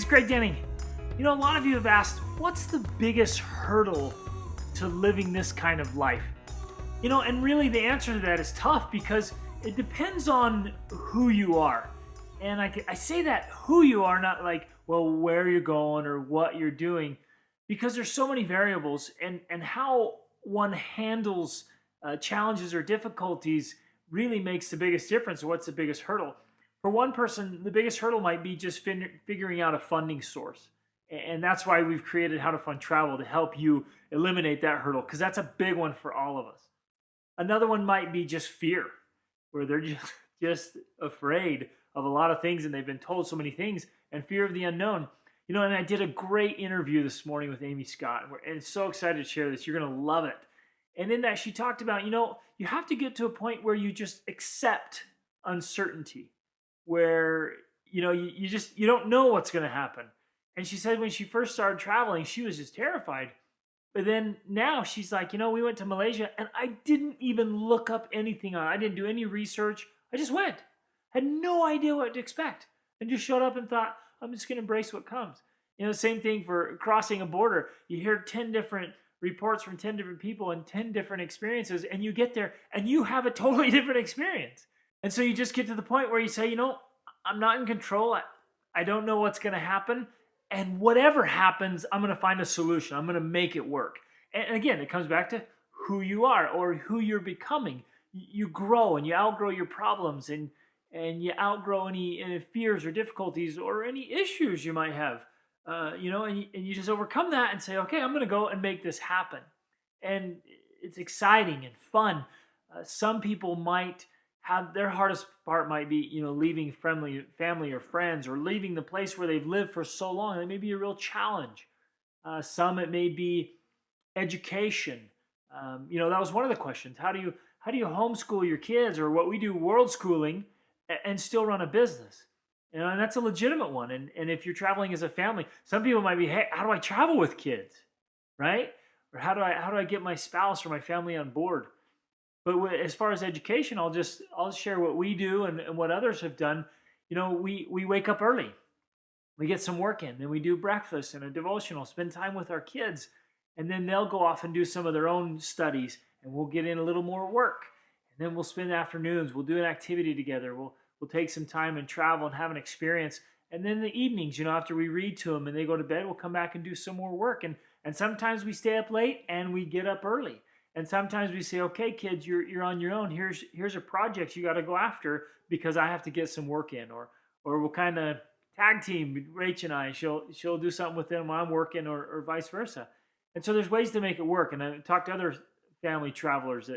Greg Denning. A lot of you have asked, what's the biggest hurdle to living this kind of life? And really the answer to that is tough because it depends on who you are. And I say that who you are, not like, well, where you're going or what you're doing, because there's so many variables, and how one handles challenges or difficulties really makes the biggest difference. What's the biggest hurdle? For one person, the biggest hurdle might be just figuring out a funding source. And that's why we've created How to Fund Travel, to help you eliminate that hurdle, because that's a big one for all of us. Another one might be just fear, where they're just afraid of a lot of things and they've been told so many things, and fear of the unknown. And I did a great interview this morning with Amy Scott, and so excited to share this. You're going to love it. And in that, she talked about, you have to get to a point where you just accept uncertainty, where, you don't know what's going to happen. And she said when she first started traveling, she was just terrified. But then now she's like, we went to Malaysia and I didn't even look up anything on it. I didn't do any research. I just went. Had no idea what to expect, and just showed up and thought, I'm just going to embrace what comes. Same thing for crossing a border. You hear 10 different reports from 10 different people and 10 different experiences, and you get there and you have a totally different experience. And so you just get to the point where you say, I'm not in control. I don't know what's going to happen. And whatever happens, I'm going to find a solution. I'm going to make it work. And again, it comes back to who you are or who you're becoming. You grow and you outgrow your problems, and you outgrow any fears or difficulties or any issues you might have. And you just overcome that and say, okay, I'm going to go and make this happen. And it's exciting and fun. Some people might have their hardest part might be, leaving family or friends, or leaving the place where they've lived for so long. It may be a real challenge. Some, it may be education. That was one of the questions. How do you homeschool your kids, or what we do, Worldschooling, and still run a business? And that's a legitimate one. And if you're traveling as a family, some people might be, hey, how do I travel with kids, right? Or how do I get my spouse or my family on board? But as far as education, I'll share what we do and what others have done. We wake up early, we get some work in, then we do breakfast and a devotional, spend time with our kids, and then they'll go off and do some of their own studies, and we'll get in a little more work, and then we'll spend afternoons, we'll do an activity together, we'll take some time and travel and have an experience, and then the evenings, after we read to them and they go to bed, we'll come back and do some more work, and sometimes we stay up late and we get up early. And sometimes we say, okay, kids, you're on your own. Here's a project you got to go after because I have to get some work in. Or we'll kind of tag team, Rach and I. She'll do something with them while I'm working, or vice versa. And so there's ways to make it work. And I talked to other family travelers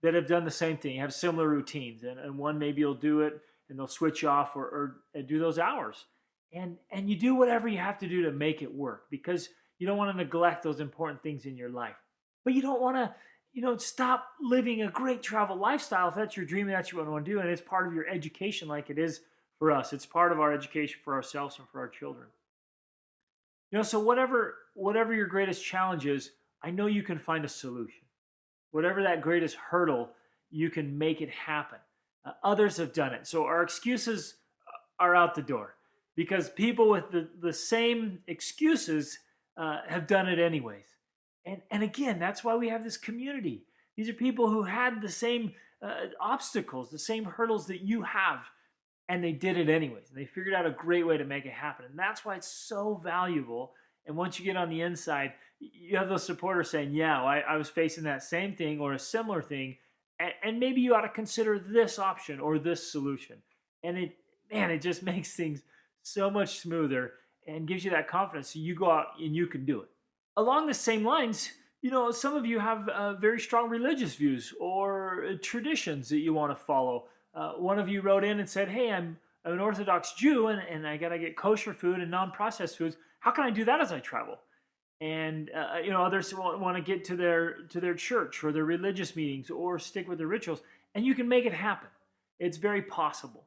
that have done the same thing, have similar routines. And one maybe will do it and they'll switch off or do those hours. And you do whatever you have to do to make it work, because you don't want to neglect those important things in your life. But you don't want to, stop living a great travel lifestyle if that's your dream and that's what you want to do. And it's part of your education, like it is for us. It's part of our education for ourselves and for our children. So whatever your greatest challenge is, I know you can find a solution. Whatever that greatest hurdle, you can make it happen. Others have done it. So our excuses are out the door, because people with the same excuses have done it anyways. And again, that's why we have this community. These are people who had the same obstacles, the same hurdles that you have, and they did it anyways. And they figured out a great way to make it happen. And that's why it's so valuable. And once you get on the inside, you have those supporters saying, yeah, I was facing that same thing or a similar thing, and maybe you ought to consider this option or this solution. And it just makes things so much smoother and gives you that confidence, so you go out and you can do it. Along the same lines, some of you have very strong religious views or traditions that you want to follow. One of you wrote in and said, hey, I'm an Orthodox Jew, and I got to get kosher food and non-processed foods. How can I do that as I travel? And others want to get to their church or their religious meetings or stick with their rituals, and you can make it happen. It's very possible.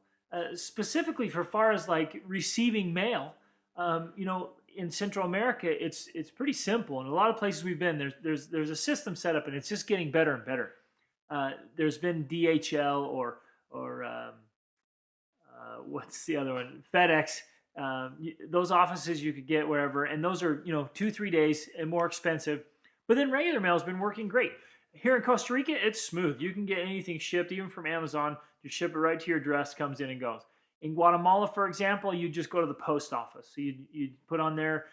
Specifically for far as like receiving mail, in Central America, it's pretty simple. In a lot of places we've been, there's a system set up, and it's just getting better and better. There's been DHL or what's the other one? FedEx Those offices you could get wherever, and those are 2-3 days and more expensive. But then regular mail has been working great. Here in Costa Rica, it's smooth. You can get anything shipped, even from Amazon. You ship it right to your address, comes in and goes. In Guatemala, for example, you just go to the post office. So you put on there,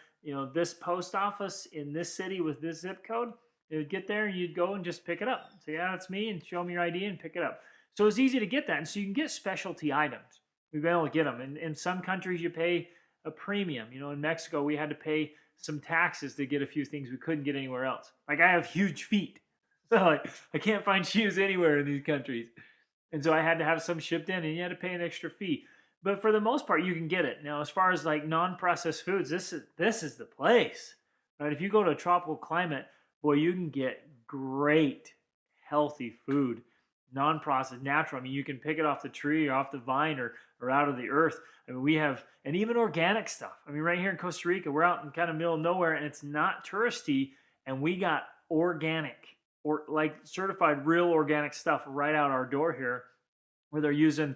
this post office in this city with this zip code. It would get there, and you'd go and just pick it up. Say, yeah, that's me, and show them your ID and pick it up. So it's easy to get that, and so you can get specialty items. We've been able to get them. In some countries, you pay a premium. In Mexico, we had to pay some taxes to get a few things we couldn't get anywhere else. Like, I have huge feet, so I can't find shoes anywhere in these countries. And so I had to have some shipped in, and you had to pay an extra fee. But for the most part, you can get it. Now, as far as like non-processed foods, this is the place, right? If you go to a tropical climate, boy, you can get great, healthy food, non-processed, natural. I mean, you can pick it off the tree or off the vine or out of the earth. I mean, we have, and even organic stuff. I mean, right here in Costa Rica, we're out in kind of middle of nowhere, and it's not touristy, and we got organic or like certified real organic stuff right out our door here, where they're using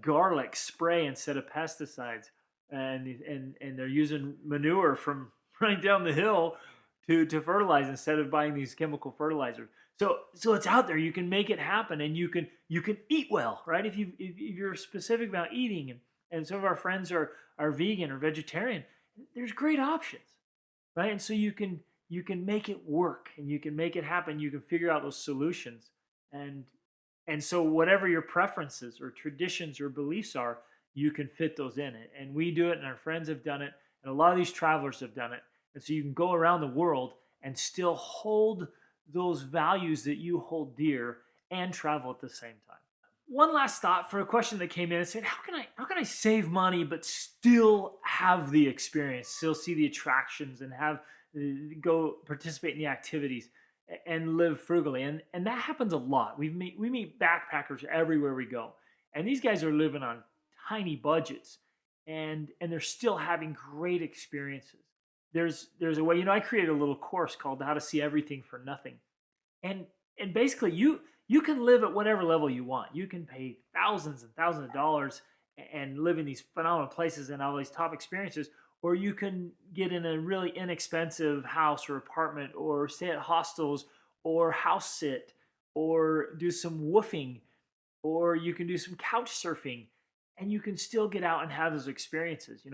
garlic spray instead of pesticides, and they're using manure from right down the hill to fertilize instead of buying these chemical fertilizers. So it's out there. You can make it happen, and you can eat well, right? If you're specific about eating, and some of our friends are vegan or vegetarian, there's great options, right? And so you can make it work, and you can make it happen. You can figure out those solutions, and so whatever your preferences or traditions or beliefs are, you can fit those in. And we do it, and our friends have done it, and a lot of these travelers have done it. And so you can go around the world and still hold those values that you hold dear and travel at the same time. One last thought for a question that came in. It said, how can I save money but still have the experience, still see the attractions, and have go participate in the activities and live frugally? And that happens a lot. We meet backpackers everywhere we go, and these guys are living on tiny budgets, and they're still having great experiences. There's a way, I created a little course called How to See Everything for Nothing. And basically you can live at whatever level you want. You can pay thousands and thousands of dollars and live in these phenomenal places and all these top experiences, or you can get in a really inexpensive house or apartment, or stay at hostels, or house sit, or do some woofing, or you can do some couch surfing, and you can still get out and have those experiences.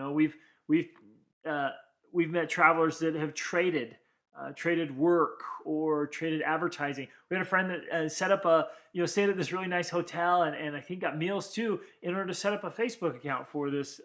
We've met travelers that have traded work or traded advertising. We had a friend that set up stayed at this really nice hotel, and I think got meals too, in order to set up a Facebook account for this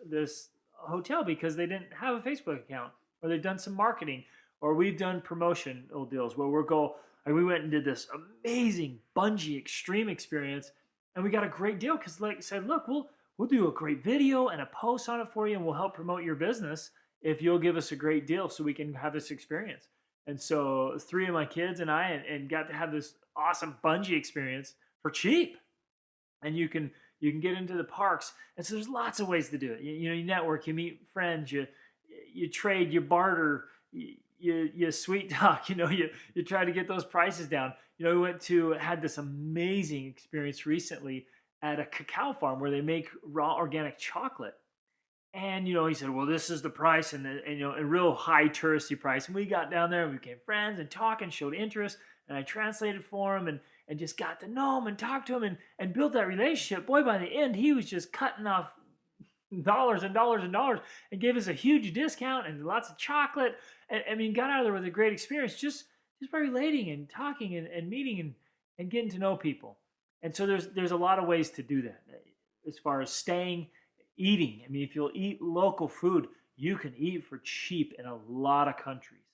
hotel, because they didn't have a Facebook account, or they've done some marketing, or we've done promotional deals where we went and did this amazing bungee extreme experience, and we got a great deal because, like I said, look, we'll do a great video and a post on it for you, and we'll help promote your business if you'll give us a great deal so we can have this experience. And so 3 of my kids and I and got to have this awesome bungee experience for cheap. And you can get into the parks. And so there's lots of ways to do it. You network, you meet friends, you trade, you barter, you sweet talk, you try to get those prices down. We had this amazing experience recently at a cacao farm where they make raw organic chocolate. And, he said, well, this is the price, and a real high touristy price. And we got down there and we became friends and talked and showed interest. And I translated for him and just got to know him and talked to him and built that relationship. Boy, by the end, he was just cutting off dollars and dollars and dollars and gave us a huge discount and lots of chocolate. And got out of there with a great experience just by relating and talking and meeting and getting to know people. And so there's a lot of ways to do that as far as staying. Eating. I mean, if you'll eat local food, you can eat for cheap in a lot of countries.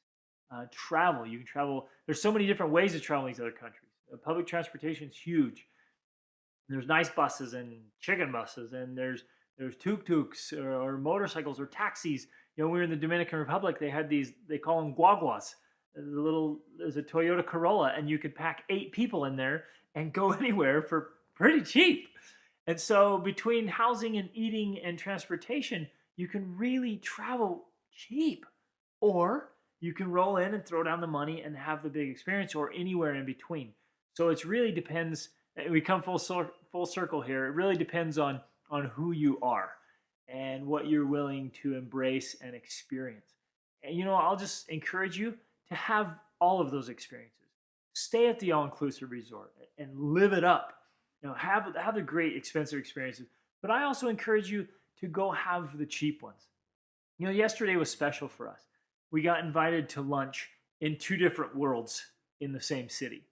Travel. You can travel. There's so many different ways to travel in these other countries. Public transportation is huge. There's nice buses and chicken buses, and there's tuk-tuks or motorcycles or taxis. We were in the Dominican Republic. They had these, they call them guaguas. There's a Toyota Corolla, and you could pack 8 people in there and go anywhere for pretty cheap. And so between housing and eating and transportation, you can really travel cheap. Or you can roll in and throw down the money and have the big experience, or anywhere in between. So it really depends. We come full circle here. It really depends on who you are. and what you're willing to embrace and experience. And I'll just encourage you to have all of those experiences. Stay at the all-inclusive resort and live it up. Have the great expensive experiences. But I also encourage you to go have the cheap ones. Yesterday was special for us. We got invited to lunch in two different worlds in the same city.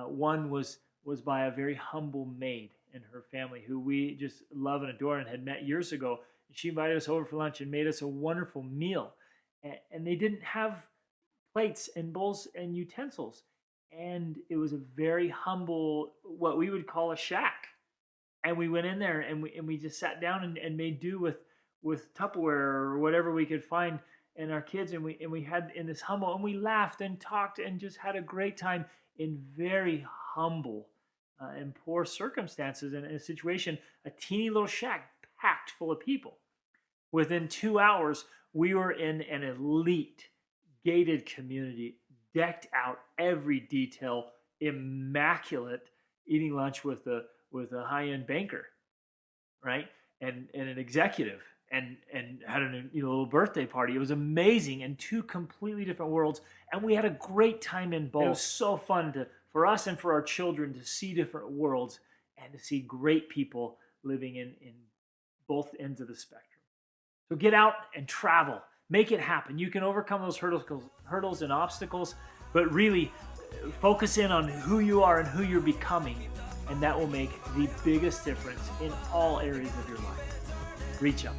One was by a very humble maid and her family who we just love and adore and had met years ago. She invited us over for lunch and made us a wonderful meal. And they didn't have plates and bowls and utensils. And it was a very humble, what we would call a shack. And we went in there and we just sat down and made do with Tupperware or whatever we could find and our kids. And we had in this humble, and we laughed and talked and just had a great time in very humble and poor circumstances and in a situation, a teeny little shack packed full of people. Within 2 hours, we were in an elite, gated community, decked out, every detail, immaculate, eating lunch with a high-end banker, right? And an executive, and had a little birthday party. It was amazing, in two completely different worlds, and we had a great time in both. It was so fun for us and for our children to see different worlds and to see great people living in both ends of the spectrum. So get out and travel. Make it happen. You can overcome those hurdles and obstacles, but really focus in on who you are and who you're becoming, and that will make the biggest difference in all areas of your life. Reach up.